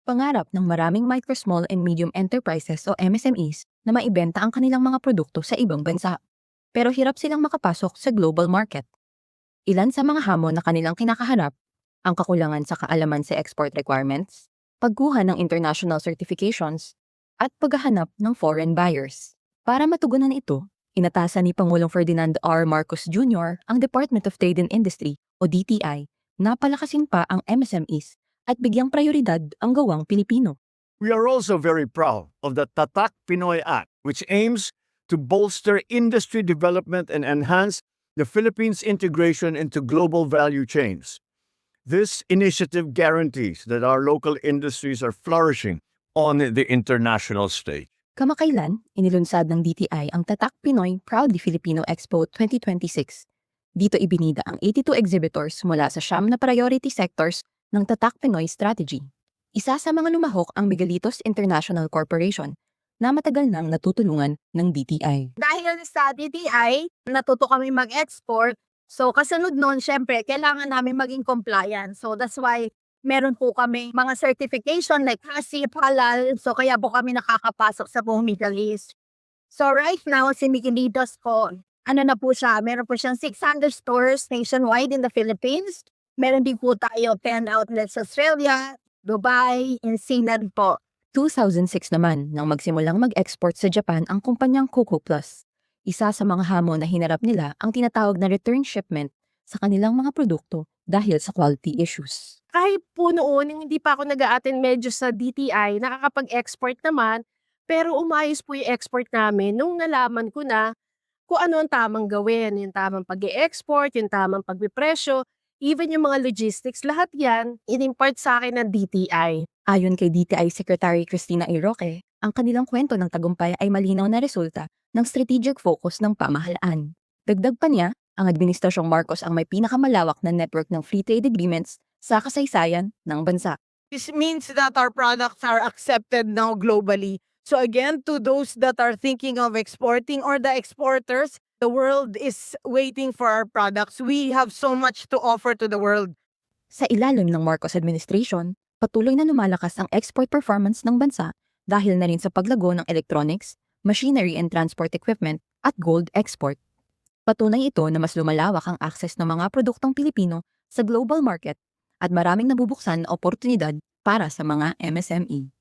Pangarap ng maraming micro, small and medium enterprises o MSMEs na maibenta ang kanilang mga produkto sa ibang bansa. Pero hirap silang makapasok sa global market. Ilan sa mga hamon na kanilang kinakaharap, ang kakulangan sa kaalaman sa export requirements, pagkuha ng international certifications, at paghahanap ng foreign buyers. Para matugunan ito, inatasan ni Pangulong Ferdinand R. Marcos Jr. ang Department of Trade and Industry o DTI na palakasin pa ang MSMEs at bigyang prioridad ang gawang Pilipino. We are also very proud of the Tatak Pinoy Act, which aims to bolster industry development and enhance the Philippines' integration into global value chains. This initiative guarantees that our local industries are flourishing on the international stage. Kamakailan, inilunsad ng DTI ang Tatak Pinoy Proudly Filipino Expo 2026. Dito ibinida ang 82 exhibitors mula sa siyam na priority sectors ng Tatak Pinoy Strategy. Isa sa mga lumahok ang Miguelitos International Corporation na matagal nang natutulungan ng DTI. Dahil sa DTI, natuto kami mag-export. So, kasunod nun, syempre, kailangan namin maging compliant. So, that's why meron po kami mga certification like HACCP, Halal. So, kaya po kami nakakapasok sa buong Middle East. So, right now, si Miguelitos po, ano na po siya, meron po siyang 600 stores nationwide in the Philippines. Meron din po tayo 10 outlets sa Australia, Dubai, and Singapore po. 2006 naman nang magsimulang mag-export sa Japan ang kumpanyang Coco Plus. Isa sa mga hamon na hinarap nila ang tinatawag na return shipment sa kanilang mga produkto dahil sa quality issues. Kahit po noon, yung hindi pa ako nag-a-attend medyo sa DTI, nakakapag-export naman, pero umayos po yung export namin nung nalaman ko na kung ano ang tamang gawin, yung tamang pag-e-export, yung tamang pagpipresyo, even yung mga logistics, lahat yan, in-import sa akin ng DTI. Ayon kay DTI Secretary Cristina A. Roque, ang kanilang kwento ng tagumpay ay malinaw na resulta ng strategic focus ng pamahalaan. Dagdag pa niya, ang Administrasyong Marcos ang may pinakamalawak na network ng free trade agreements sa kasaysayan ng bansa. This means that our products are accepted now globally. So again, to those that are thinking of exporting or the exporters, the world is waiting for our products. We have so much to offer to the world. Sa ilalim ng Marcos administration, patuloy na lumalakas ang export performance ng bansa dahil na rin sa paglago ng electronics, machinery and transport equipment at gold export. Patunay ito na mas lumalawak ang access ng mga produktong Pilipino sa global market at maraming nabubuksan na oportunidad para sa mga MSME.